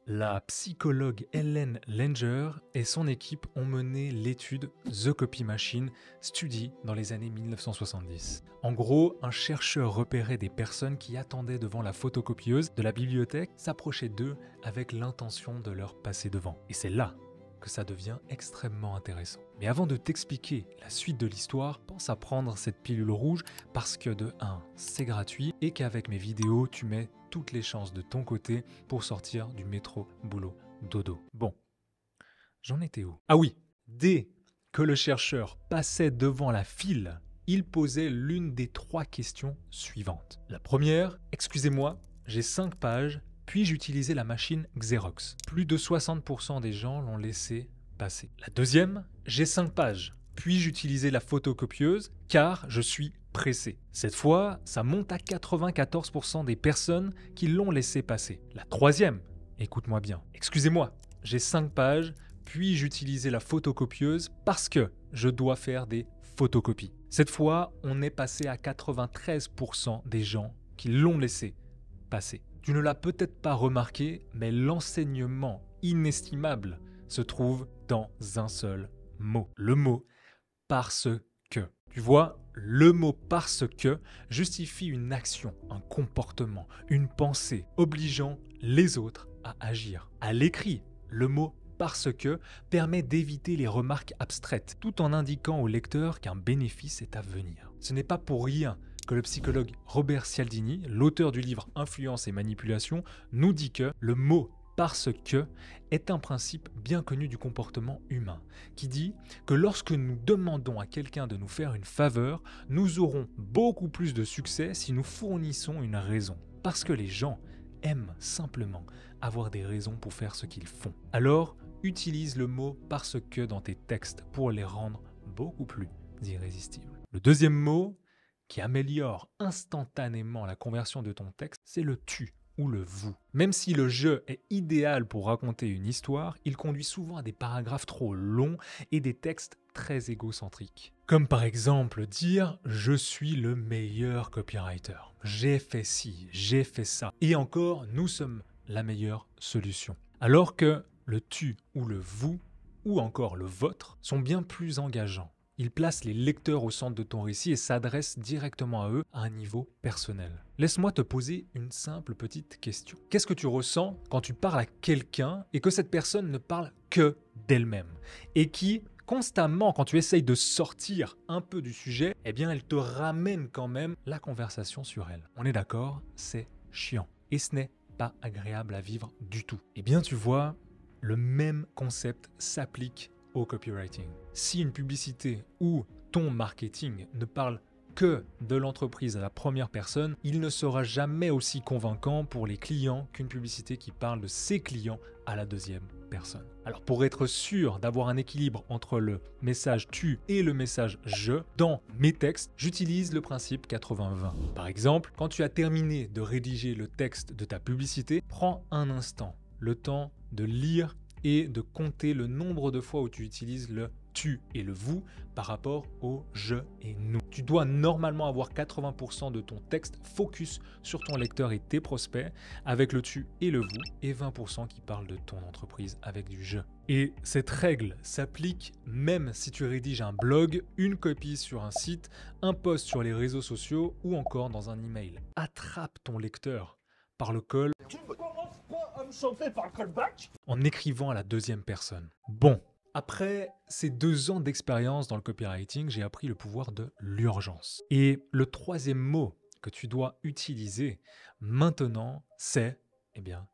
La psychologue Ellen Langer et son équipe ont mené l'étude The Copy Machine Study dans les années 1970. En gros, un chercheur repérait des personnes qui attendaient devant la photocopieuse de la bibliothèque, s'approchaient d'eux avec l'intention de leur passer devant. Et c'est là que ça devient extrêmement intéressant. Mais avant de t'expliquer la suite de l'histoire, pense à prendre cette pilule rouge parce que de 1, c'est gratuit et qu'avec mes vidéos, tu mets toutes les chances de ton côté pour sortir du métro boulot dodo. Bon, j'en étais où? Ah oui, dès que le chercheur passait devant la file, il posait l'une des 3 questions suivantes. La première, excusez-moi, j'ai 5 pages, puis-je utiliser la machine Xerox? Plus de 60% des gens l'ont laissé passer. La deuxième, j'ai 5 pages, puis-je utiliser la photocopieuse car je suis pressé. Cette fois, ça monte à 94% des personnes qui l'ont laissé passer. La troisième, écoute-moi bien, excusez-moi, j'ai 5 pages, puis-je utiliser la photocopieuse parce que je dois faire des photocopies. Cette fois, on est passé à 93% des gens qui l'ont laissé passer. Tu ne l'as peut-être pas remarqué, mais l'enseignement inestimable se trouve dans un seul mot. Le mot « parce que ». Tu vois, le mot « parce que » justifie une action, un comportement, une pensée, obligeant les autres à agir. À l'écrit, le mot « parce que » permet d'éviter les remarques abstraites, tout en indiquant au lecteur qu'un bénéfice est à venir. Ce n'est pas pour rien que le psychologue Robert Cialdini, l'auteur du livre Influence et manipulation, nous dit que le mot « parce que » est un principe bien connu du comportement humain, qui dit que lorsque nous demandons à quelqu'un de nous faire une faveur, nous aurons beaucoup plus de succès si nous fournissons une raison. Parce que les gens aiment simplement avoir des raisons pour faire ce qu'ils font. Alors, utilise le mot « parce que » dans tes textes pour les rendre beaucoup plus irrésistibles. Le deuxième mot qui améliore instantanément la conversion de ton texte, c'est le « tu » ou le « vous ». Même si le « je » est idéal pour raconter une histoire, il conduit souvent à des paragraphes trop longs et des textes très égocentriques. Comme par exemple dire « je suis le meilleur copywriter »,« j'ai fait ci, j'ai fait ça », et encore « nous sommes la meilleure solution ». Alors que le « tu » ou le « vous » ou encore le « votre » sont bien plus engageants. Il place les lecteurs au centre de ton récit et s'adresse directement à eux à un niveau personnel. Laisse-moi te poser une simple petite question. Qu'est-ce que tu ressens quand tu parles à quelqu'un et que cette personne ne parle que d'elle-même et qui, constamment, quand tu essayes de sortir un peu du sujet, eh bien, elle te ramène quand même la conversation sur elle. On est d'accord, c'est chiant et ce n'est pas agréable à vivre du tout. Eh bien, tu vois, le même concept s'applique au copywriting. Si une publicité ou ton marketing ne parle que de l'entreprise à la première personne, il ne sera jamais aussi convaincant pour les clients qu'une publicité qui parle de ses clients à la deuxième personne. Alors pour être sûr d'avoir un équilibre entre le message tu et le message je, dans mes textes, j'utilise le principe 80-20. Par exemple, quand tu as terminé de rédiger le texte de ta publicité, prends un instant, le temps de lire et de compter le nombre de fois où tu utilises le tu et le vous par rapport au je et nous. Tu dois normalement avoir 80% de ton texte focus sur ton lecteur et tes prospects avec le tu et le vous et 20% qui parlent de ton entreprise avec du je. Et cette règle s'applique même si tu rédiges un blog, une copie sur un site, un post sur les réseaux sociaux ou encore dans un email. Attrape ton lecteur par le col. Tu ne commences pas à me chauffer par le callback En écrivant à la deuxième personne. Bon, après ces 2 ans d'expérience dans le copywriting, j'ai appris le pouvoir de l'urgence. Et le troisième mot que tu dois utiliser maintenant, c'est, eh bien,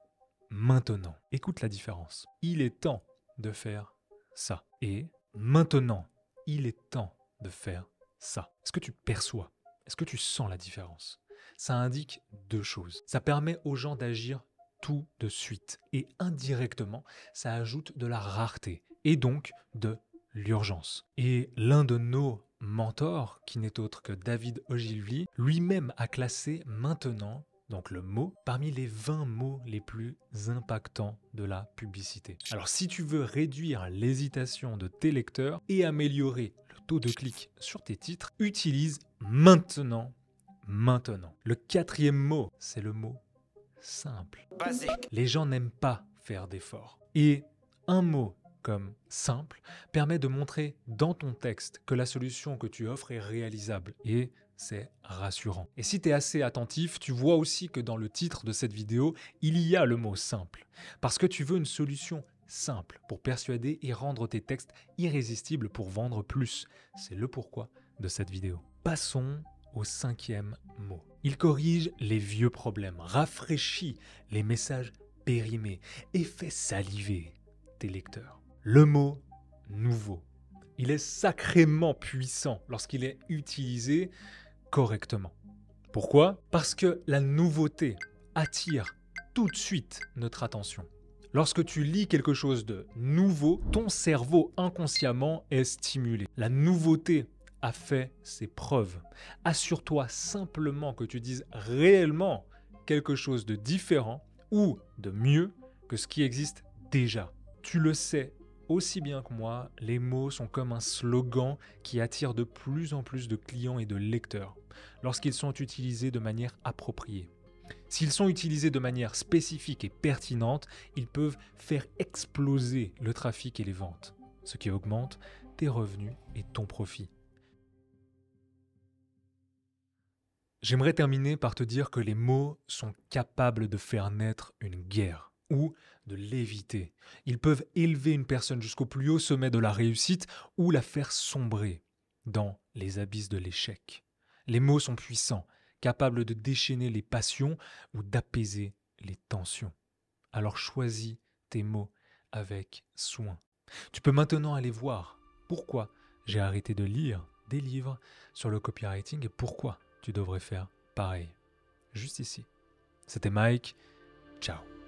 maintenant. Écoute la différence. Il est temps de faire ça. Et maintenant, il est temps de faire ça. Est-ce que tu perçois? Est-ce que tu sens la différence? Ça indique 2 choses. Ça permet aux gens d'agir tout de suite. Et indirectement, ça ajoute de la rareté et donc de l'urgence. Et l'un de nos mentors, qui n'est autre que David Ogilvy, lui-même a classé maintenant, donc le mot, parmi les 20 mots les plus impactants de la publicité. Alors si tu veux réduire l'hésitation de tes lecteurs et améliorer le taux de clic sur tes titres, utilise maintenant. Le 4e mot, c'est le mot simple. Basique. Les gens n'aiment pas faire d'efforts. Et un mot comme simple permet de montrer dans ton texte que la solution que tu offres est réalisable et c'est rassurant. Et si tu es assez attentif, tu vois aussi que dans le titre de cette vidéo, il y a le mot simple. Parce que tu veux une solution simple pour persuader et rendre tes textes irrésistibles pour vendre plus. C'est le pourquoi de cette vidéo. Passons au 5e mot. Il corrige les vieux problèmes, rafraîchit les messages périmés et fait saliver tes lecteurs. Le mot nouveau. Il est sacrément puissant lorsqu'il est utilisé correctement. Pourquoi ? Parce que la nouveauté attire tout de suite notre attention. Lorsque tu lis quelque chose de nouveau, ton cerveau inconsciemment est stimulé. La nouveauté a fait ses preuves. Assure-toi simplement que tu dises réellement quelque chose de différent ou de mieux que ce qui existe déjà. Tu le sais aussi bien que moi, les mots sont comme un slogan qui attire de plus en plus de clients et de lecteurs lorsqu'ils sont utilisés de manière appropriée. S'ils sont utilisés de manière spécifique et pertinente, ils peuvent faire exploser le trafic et les ventes, ce qui augmente tes revenus et ton profit. J'aimerais terminer par te dire que les mots sont capables de faire naître une guerre ou de l'éviter. Ils peuvent élever une personne jusqu'au plus haut sommet de la réussite ou la faire sombrer dans les abysses de l'échec. Les mots sont puissants, capables de déchaîner les passions ou d'apaiser les tensions. Alors choisis tes mots avec soin. Tu peux maintenant aller voir pourquoi j'ai arrêté de lire des livres sur le copywriting et pourquoi tu devrais faire pareil. Juste ici. C'était Mike. Ciao.